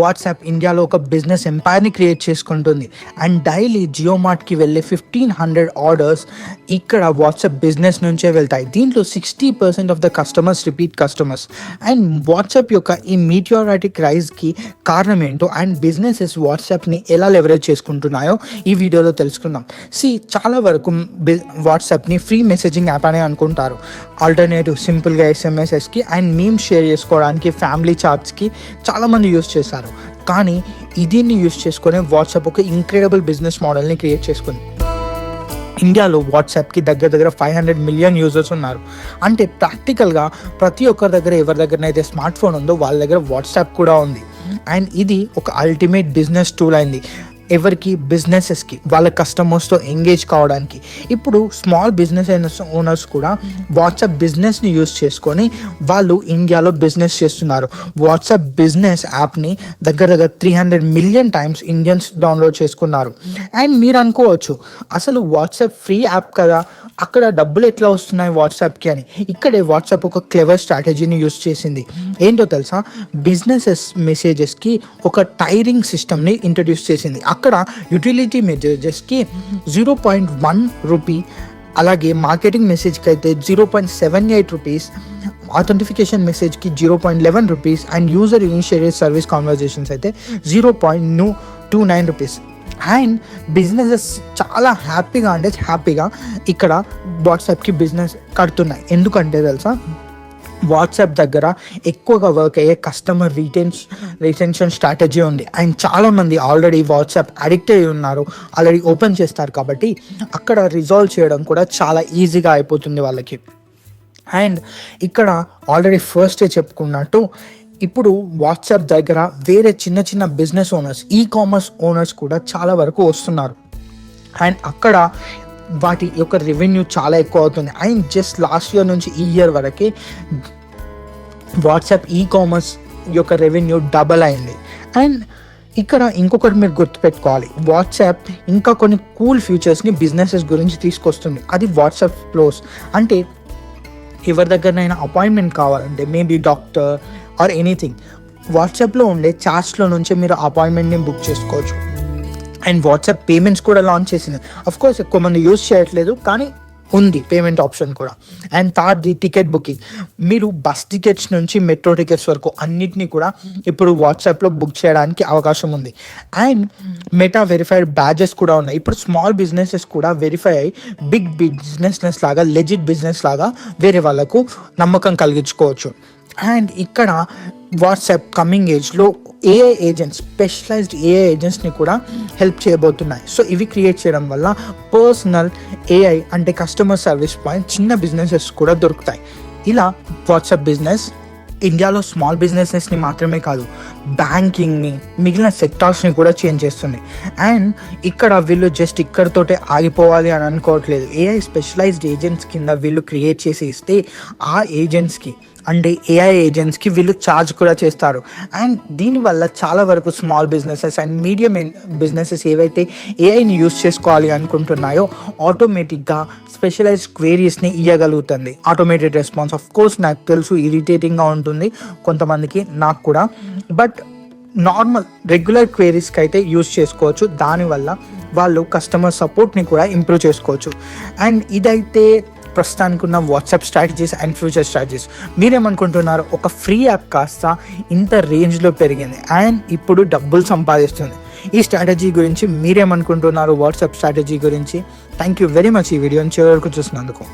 WhatsApp ఇండియాలో ఒక business ఎంపైర్ని create చేసుకుంటుంది. అండ్ డైలీ జియో మార్ట్కి వెళ్ళే 1500 ఆర్డర్స్ ఇక్కడ వాట్సాప్ బిజినెస్ నుంచే వెళ్తాయి. దీంట్లో 60% of the customers repeat customers. And WhatsApp యొక్క ఈ మీటియోరాటిక్ రైజ్కి కారణం ఏంటో అండ్ బిజినెసెస్ వాట్సాప్ని ఎలా లెవరేజ్ చేసుకుంటున్నాయో ఈ వీడియోలో తెలుసుకుందాం. చాలా వరకు వాట్సాప్ని ఫ్రీ మెసేజింగ్ యాప్ అనే అనుకుంటారు. ఆల్టర్నేటివ్ సింపుల్గా ఎస్ఎంఎస్ఎస్కి అండ్ మీమ్స్ షేర్ చేసుకోవడానికి, ఫ్యామిలీ చాట్స్కి చాలామంది యూస్ చేశారు. కానీ దీన్ని యూస్ చేసుకునే వాట్సాప్ ఒక ఇంక్రెడిబుల్ బిజినెస్ మోడల్ని క్రియేట్ చేసుకుంది. ఇండియాలో వాట్సాప్కి దగ్గర 500 మిలియన్ యూజర్స్ ఉన్నారు. అంటే ప్రాక్టికల్గా ప్రతి ఒక్కరి దగ్గర ఎవరి దగ్గరనైతే స్మార్ట్ ఫోన్ ఉందో వాళ్ళ దగ్గర వాట్సాప్ కూడా ఉంది. అండ్ ఇది ఒక అల్టిమేట్ బిజినెస్ టూల్ అయింది. ఎవరికి? బిజినెసెస్కి, వాళ్ళ కస్టమర్స్తో ఎంగేజ్ కావడానికి. ఇప్పుడు స్మాల్ బిజినెస్ ఓనర్స్ కూడా వాట్సాప్ బిజినెస్ని యూజ్ చేసుకొని వాళ్ళు ఇండియాలో బిజినెస్ చేస్తున్నారు. వాట్సాప్ బిజినెస్ యాప్ని దగ్గర 300 మిలియన్ టైమ్స్ ఇండియన్స్ డౌన్లోడ్ చేసుకున్నారు. అండ్ మీరు అనుకోవచ్చు, అసలు వాట్సాప్ ఫ్రీ యాప్ కదా, అక్కడ డబ్బులు ఎట్లా వస్తున్నాయి వాట్సాప్కి అని. ఇక్కడే వాట్సాప్ ఒక క్లెవర్ స్ట్రాటజీని యూజ్ చేసింది. ఏంటో తెలుసా? బిజినెసెస్ మెసేజెస్కి ఒక టైరింగ్ సిస్టమ్ని ఇంట్రడ్యూస్ చేసింది. అక్కడ యూటిలిటీ మెసేజెస్కి 0.1 రూపీ, అలాగే మార్కెటింగ్ మెసేజ్కి అయితే 0.78 రూపీస్, ఆథెంటిఫికేషన్ మెసేజ్కి 0.11 rupees and user initiated service conversations అయితే 0.29 రూపీస్. అండ్ బిజినెసెస్ చాలా హ్యాపీగా ఇక్కడ వాట్సాప్కి బిజినెస్ కడుతున్నాయి. ఎందుకంటే తెలుసా, వాట్సాప్ దగ్గర ఎక్కువగా వర్క్ అయ్యే కస్టమర్ రిటెన్షన్ స్ట్రాటజీ ఉంది. అండ్ చాలామంది ఆల్రెడీ వాట్సాప్ అడిక్ట్ అయి ఉన్నారు, ఆల్రెడీ ఓపెన్ చేస్తారు. కాబట్టి అక్కడ రిజాల్వ్ చేయడం కూడా చాలా ఈజీగా అయిపోతుంది వాళ్ళకి. అండ్ ఇక్కడ ఆల్రెడీ ఫస్టే చెప్పుకున్నట్టు ఇప్పుడు వాట్సాప్ దగ్గర వేరే చిన్న బిజినెస్ ఓనర్స్, కామర్స్ ఓనర్స్ కూడా చాలా వరకు వస్తున్నారు. అండ్ అక్కడ వాటి యొక్క రెవెన్యూ చాలా ఎక్కువ అవుతుంది. అండ్ జస్ట్ లాస్ట్ ఇయర్ నుంచి ఈ ఇయర్ వరకే వాట్సాప్ కామర్స్ యొక్క రెవెన్యూ డబల్ అయింది. అండ్ ఇక్కడ ఇంకొకటి మీరు గుర్తుపెట్టుకోవాలి, వాట్సాప్ ఇంకా కొన్ని కూల్ ఫీచర్స్ని బిజినెసెస్ గురించి తీసుకొస్తుంది. అది వాట్సాప్ ఫ్లోస్. అంటే ఎవరి దగ్గరనైనా అపాయింట్మెంట్ కావాలంటే, మేబీ డాక్టర్ ఆర్ ఎనీథింగ్, వాట్సాప్లో ఉండే చాట్స్లో నుంచే మీరు అపాయింట్మెంట్ని బుక్ చేసుకోవచ్చు. అండ్ వాట్సాప్ పేమెంట్స్ కూడా లాంచ్ చేసింది. అఫ్కోర్స్ ఎక్కువ మంది యూజ్ చేయట్లేదు, కానీ ఉంది పేమెంట్ ఆప్షన్ కూడా. అండ్ థర్డ్ది టికెట్ బుకింగ్. మీరు బస్ టికెట్స్ నుంచి మెట్రో టికెట్స్ వరకు అన్నిటినీ కూడా ఇప్పుడు వాట్సాప్లో బుక్ చేయడానికి అవకాశం ఉంది. అండ్ మెటా వెరిఫైడ్ బ్యాచెస్ కూడా ఉన్నాయి. ఇప్పుడు స్మాల్ బిజినెసెస్ కూడా వెరిఫై అయ్యి బిగ్ బిజినెస్ లాగా, లెజిట్ బిజినెస్ లాగా వేరే వాళ్ళకు నమ్మకం కలిగించుకోవచ్చు. అండ్ ఇక్కడ వాట్సాప్ కమింగ్ ఏజ్లో ఏఐ ఏజెంట్స్, స్పెషలైజ్డ్ ఏఐ ఏజెంట్స్ని కూడా హెల్ప్ చేయబోతున్నాయి. సో ఇవి క్రియేట్ చేయడం వల్ల పర్సనల్ ఏఐ అంటే కస్టమర్ సర్వీస్ పాయింట్ చిన్న బిజినెసెస్ కూడా దొరుకుతాయి. ఇలా వాట్సాప్ బిజినెస్ ఇండియాలో స్మాల్ బిజినెసెస్ని మాత్రమే కాదు, బ్యాంకింగ్ని, మిగిలిన సెక్టార్స్ని కూడా చేంజ్ చేస్తుంది. అండ్ ఇక్కడ వీళ్ళు జస్ట్ ఇక్కడితోటే ఆగిపోవాలి అని అనుకోవట్లేదు. ఏఐ స్పెషలైజ్డ్ ఏజెంట్స్ కింద వీళ్ళు క్రియేట్ చేసి ఇస్తే ఆ ఏజెంట్స్కి, అంటే ఏఐ ఏజెంట్స్కి వీళ్ళు ఛార్జ్ కూడా చేస్తారు. అండ్ దీనివల్ల చాలా వరకు small businesses and medium businesses ఏవైతే ఏఐని యూస్ చేసుకోవాలి అనుకుంటున్నాయో ఆటోమేటిక్గా స్పెషలైజ్డ్ క్వేరీస్ని ఇవ్వగలుగుతుంది. Automated response. ఆఫ్ కోర్స్ నాకు తెలుసు ఇరిటేటింగ్గా ఉంటుంది కొంతమందికి, నాకు కూడా, బట్ నార్మల్ రెగ్యులర్ క్వేరీస్కి అయితే యూస్ చేసుకోవచ్చు. దానివల్ల వాళ్ళు కస్టమర్ సపోర్ట్ని కూడా ఇంప్రూవ్ చేసుకోవచ్చు. అండ్ ఇదైతే ప్రస్తుతానికి ఉన్న WhatsApp strategies and future strategies. మీరేమనుకుంటున్నారు? ఒక ఫ్రీ యాప్ కాస్త ఇంత రేంజ్లో పెరిగింది అండ్ ఇప్పుడు డబ్బులు సంపాదిస్తుంది. ఈ స్ట్రాటజీ గురించి మీరేమనుకుంటున్నారు? వాట్సాప్ స్ట్రాటజీ గురించి. థ్యాంక్ యూ వెరీ మచ్ ఈ వీడియోని చివరి వరకు చూసినందుకు.